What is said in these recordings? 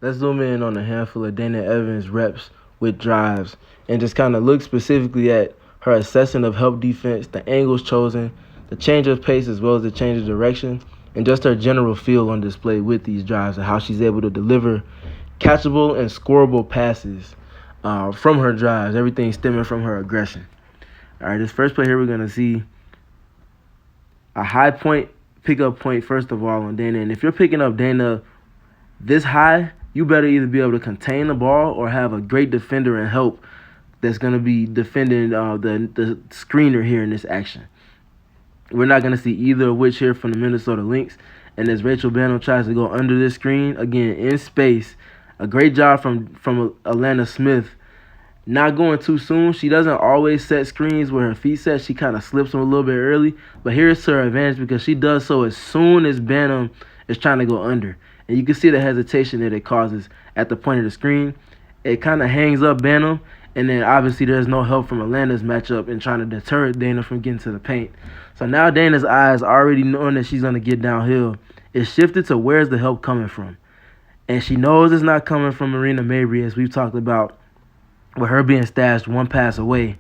Let's zoom in on a handful of Dana Evans reps with drives and just kind of look specifically at her assessing of help defense, the angles chosen, the change of pace as well as the change of direction, and just her general feel on display with these drives and how she's able to deliver catchable and scoreable passes from her drives, everything stemming from her aggression. All right, this first play here, we're going to see a high point, pickup point, first of all, on Dana. And if you're picking up Dana this high, you better either be able to contain the ball or have a great defender and help that's going to be defending the screener here in this action. We're not going to see either of which here from the Minnesota Lynx. And as Rachel Banham tries to go under this screen, again, in space, a great job from Alana Smith. Not going too soon. She doesn't always set screens where her feet set. She kind of slips them a little bit early. But here's to her advantage because she does so as soon as Banham is trying to go under. And you can see the hesitation that it causes at the point of the screen. It kind of hangs up Banham. And then obviously there's no help from Atlanta's matchup in trying to deter Dana from getting to the paint. So now Dana's eyes, already knowing that she's going to get downhill, is shifted to where's the help coming from. And she knows it's not coming from Marina Mabry, as we've talked about, with her being stashed one pass away.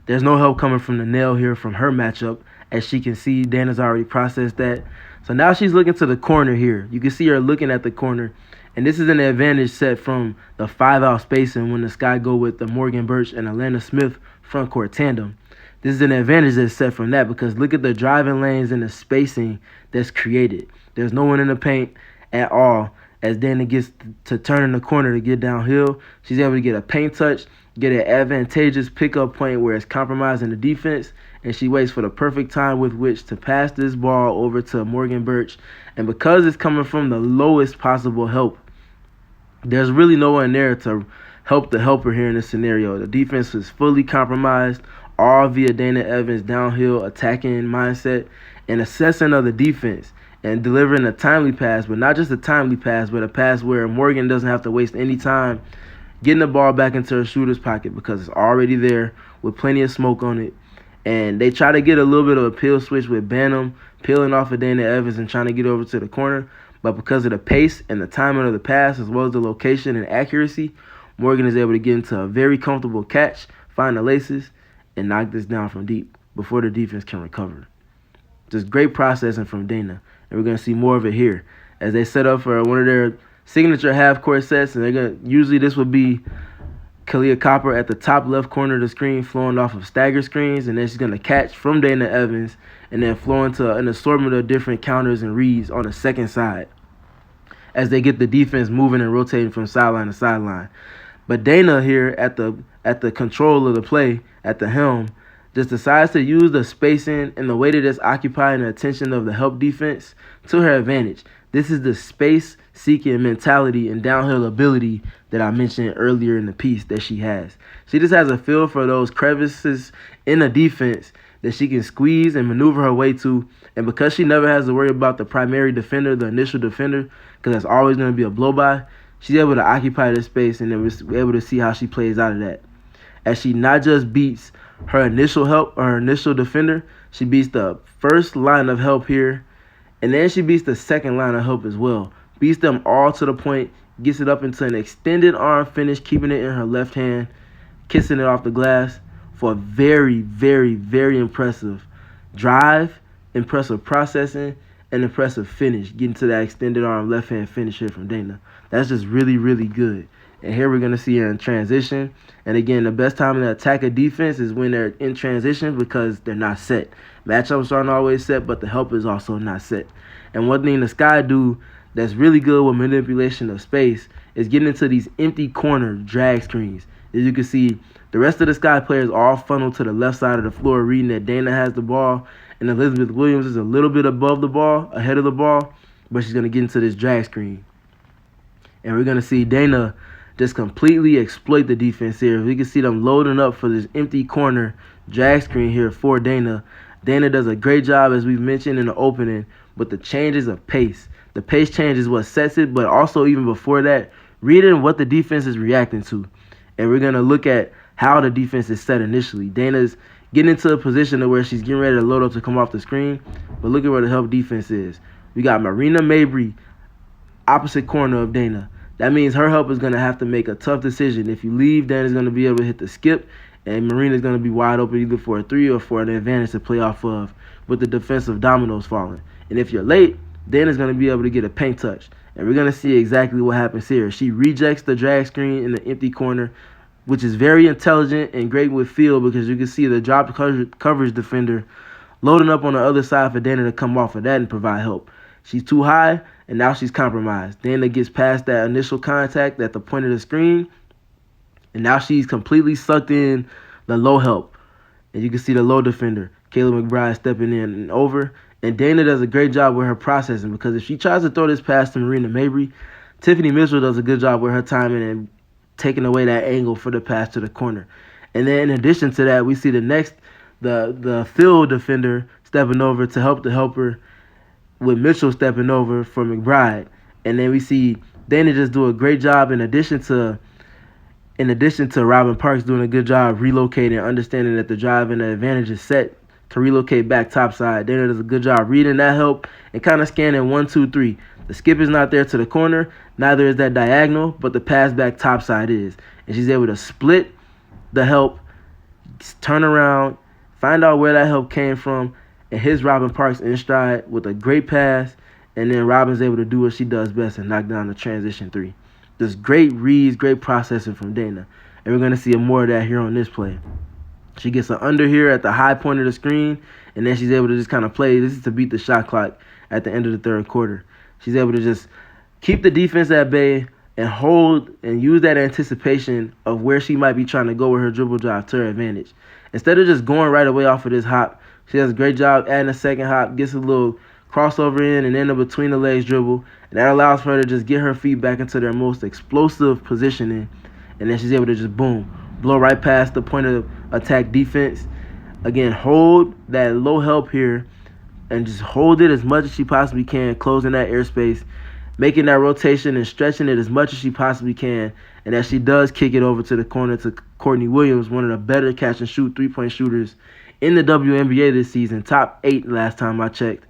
There's no help coming from the nail here from her matchup. As she can see, Dana's already processed that. So now she's looking to the corner here. You can see her looking at the corner. And this is an advantage set from the 5-out spacing when the Sky go with the Morgan Birch and Alana Smith front court tandem. This is an advantage that's set from that because look at the driving lanes and the spacing that's created. There's no one in the paint at all. As Dana gets to turn in the corner to get downhill, she's able to get a paint touch, get an advantageous pickup point where it's compromising the defense, and she waits for the perfect time with which to pass this ball over to Morgan Birch. And because it's coming from the lowest possible help, there's really no one there to help the helper here in this scenario. The defense is fully compromised, all via Dana Evans' downhill attacking mindset and assessing of the defense and delivering a timely pass, but not just a timely pass, but a pass where Morgan doesn't have to waste any time getting the ball back into her shooter's pocket because it's already there with plenty of smoke on it. And they try to get a little bit of a peel switch with Banham peeling off of Dana Evans and trying to get over to the corner. But because of the pace and the timing of the pass, as well as the location and accuracy, Morgan is able to get into a very comfortable catch, find the laces, and knock this down from deep before the defense can recover. Just great processing from Dana. And we're going to see more of it here as they set up for one of their signature half-court sets. And they're going to, usually this would be Kalia Copper at the top left corner of the screen flowing off of stagger screens. And then she's going to catch from Dana Evans and then flow into an assortment of different counters and reads on the second side as they get the defense moving and rotating from sideline to sideline. But Dana here at the control of the play, at the helm, just decides to use the spacing and the way that it's occupying the attention of the help defense to her advantage. This is the space-seeking mentality and downhill ability that I mentioned earlier in the piece that she has. She just has a feel for those crevices in the defense that she can squeeze and maneuver her way to. And because she never has to worry about the primary defender, the initial defender, because that's always going to be a blow-by, she's able to occupy this space and then we're able to see how she plays out of that. As she not just beats her initial help or her initial defender, she beats the first line of help here, and then she beats the second line of help as well. Beats them all to the point, gets it up into an extended arm finish, keeping it in her left hand, kissing it off the glass for a very, very, very impressive drive, impressive processing, and impressive finish, getting to that extended arm left hand finish here from Dana. That's just really, really good. And here we're going to see her in transition. And again, the best time to attack a defense is when they're in transition because they're not set. Matchups aren't always set, but the help is also not set. And one thing the Sky do that's really good with manipulation of space is getting into these empty corner drag screens. As you can see, the rest of the Sky players all funnel to the left side of the floor, reading that Dana has the ball, and Elizabeth Williams is a little bit above the ball, ahead of the ball, but she's going to get into this drag screen. And we're going to see Dana just completely exploit the defense here. We can see them loading up for this empty corner drag screen here for Dana. Dana does a great job, as we've mentioned in the opening, with the changes of pace. The pace change is what sets it, but also even before that, reading what the defense is reacting to. And we're going to look at how the defense is set initially. Dana's getting into a position to where she's getting ready to load up to come off the screen, but look at where the help defense is. We got Marina Mabry, opposite corner of Dana. That means her help is going to have to make a tough decision. If you leave, Dana's going to be able to hit the skip, and Marina's going to be wide open either for a 3 or for an advantage to play off of with the defensive dominoes falling. And if you're late, Dana's going to be able to get a paint touch. And we're going to see exactly what happens here. She rejects the drag screen in the empty corner, which is very intelligent and great with feel, because you can see the drop coverage defender loading up on the other side for Dana to come off of that and provide help. She's too high, and now she's compromised. Dana gets past that initial contact at the point of the screen, and now she's completely sucked in the low help. And you can see the low defender, Kayla McBride, stepping in and over. And Dana does a great job with her processing, because if she tries to throw this pass to Marina Mabry, Tiffany Mitchell does a good job with her timing and taking away that angle for the pass to the corner. And then in addition to that, we see the field defender stepping over to help the helper, with Mitchell stepping over for McBride. And then we see Dana just do a great job in addition to Robin Parks doing a good job relocating, understanding that the drive and the advantage is set to relocate back topside. Dana does a good job reading that help and kind of scanning 1, 2, 3. The skip is not there to the corner, neither is that diagonal, but the pass back topside is. And she's able to split the help, turn around, find out where that help came from, and hits Robin Parks in stride with a great pass. And then Robin's able to do what she does best and knock down the transition 3. Just great reads, great processing from Dana. And we're going to see more of that here on this play. She gets an under here at the high point of the screen, and then she's able to just kind of play. This is to beat the shot clock at the end of the third quarter. She's able to just keep the defense at bay and hold and use that anticipation of where she might be trying to go with her dribble drive to her advantage. Instead of just going right away off of this hop, she does a great job adding a second hop, gets a little crossover in, and then a between the legs dribble. And that allows for her to just get her feet back into their most explosive positioning. And then she's able to just, boom, blow right past the point of attack defense. Again, hold that low help here and just hold it as much as she possibly can, closing that airspace, making that rotation and stretching it as much as she possibly can. And as she does kick it over to the corner to Courtney Williams, one of the better catch-and-shoot three-point shooters in the WNBA this season, top 8 last time I checked.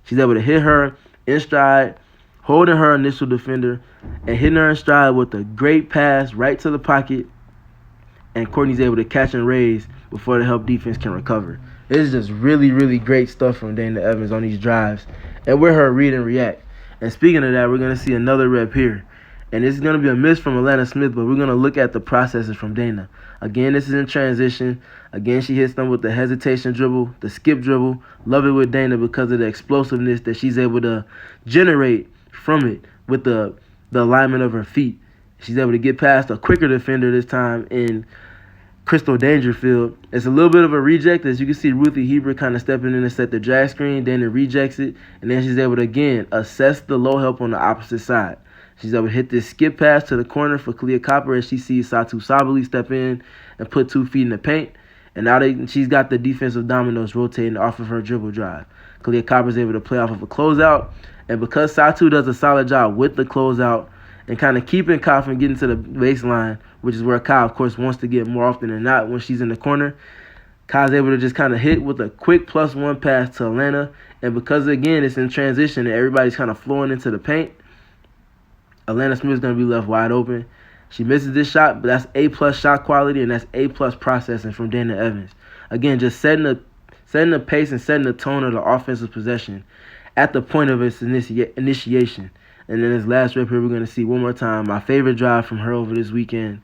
She's able to hit her in stride, holding her initial defender, and hitting her in stride with a great pass right to the pocket. And Courtney's able to catch and raise before the help defense can recover. This is just really, really great stuff from Dana Evans on these drives, and with her read and react. And speaking of that, we're going to see another rep here. And this is going to be a miss from Atlanta Smith, but we're going to look at the processes from Dana. Again, this is in transition. Again, she hits them with the hesitation dribble, the skip dribble. Love it with Dana because of the explosiveness that she's able to generate from it with the alignment of her feet. She's able to get past a quicker defender this time in Crystal Dangerfield. It's a little bit of a reject. As you can see, Ruthie Hebert kind of stepping in to set the drag screen. Dana rejects it, and then she's able to, again, assess the low help on the opposite side. She's able to hit this skip pass to the corner for Kalia Copper as she sees Satu Sabali step in and put 2 feet in the paint. And now she's got the defensive dominoes rotating off of her dribble drive. Kalia Copper is able to play off of a closeout. And because Satu does a solid job with the closeout and kind of keeping Kyle from getting to the baseline, which is where Kyle, of course, wants to get more often than not when she's in the corner, Kyle's able to just kind of hit with a quick +1 pass to Atlanta. And because, again, it's in transition and everybody's kind of flowing into the paint, Atlanta Smith is going to be left wide open. She misses this shot, but that's A+ shot quality, and that's A+ processing from Dana Evans. Again, just setting the pace and setting the tone of the offensive possession at the point of its initiation. And then this last rep here, we're going to see one more time my favorite drive from her over this weekend.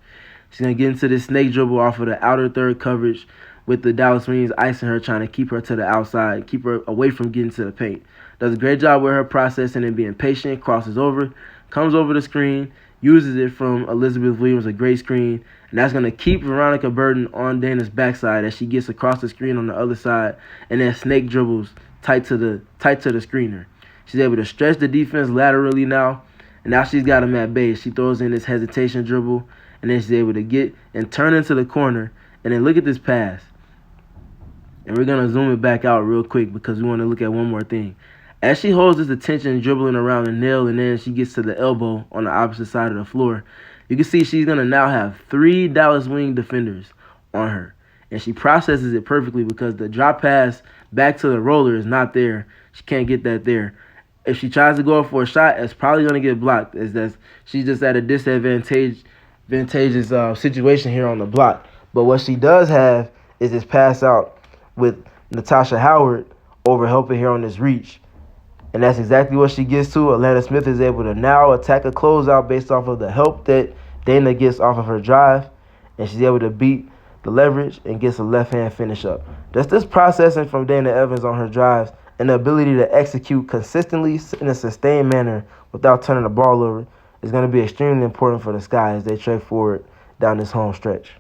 She's going to get into this snake dribble off of the outer third coverage with the Dallas Wings icing her, trying to keep her to the outside, keep her away from getting to the paint. Does a great job with her processing and being patient, crosses over, comes over the screen, uses it from Elizabeth Williams, a great screen, and that's going to keep Veronica Burton on Dana's backside as she gets across the screen on the other side, and then snake dribbles tight to the screener. She's able to stretch the defense laterally now, and now she's got him at base. She throws in this hesitation dribble, and then she's able to get and turn into the corner, and then look at this pass. And we're going to zoom it back out real quick because we want to look at one more thing. As she holds this attention, dribbling around the nail, and then she gets to the elbow on the opposite side of the floor, you can see she's going to now have 3 Dallas Wing defenders on her. And she processes it perfectly because the drop pass back to the roller is not there. She can't get that there. If she tries to go up for a shot, it's probably going to get blocked. Is that she's just at a advantageous situation here on the block. But what she does have is this pass out with Natasha Howard over helping here on this reach. And that's exactly what she gets to. Atlanta Smith is able to now attack a closeout based off of the help that Dana gets off of her drive. And she's able to beat the leverage and gets a left-hand finish up. Just this processing from Dana Evans on her drives and the ability to execute consistently in a sustained manner without turning the ball over is going to be extremely important for the Sky as they trek forward down this home stretch.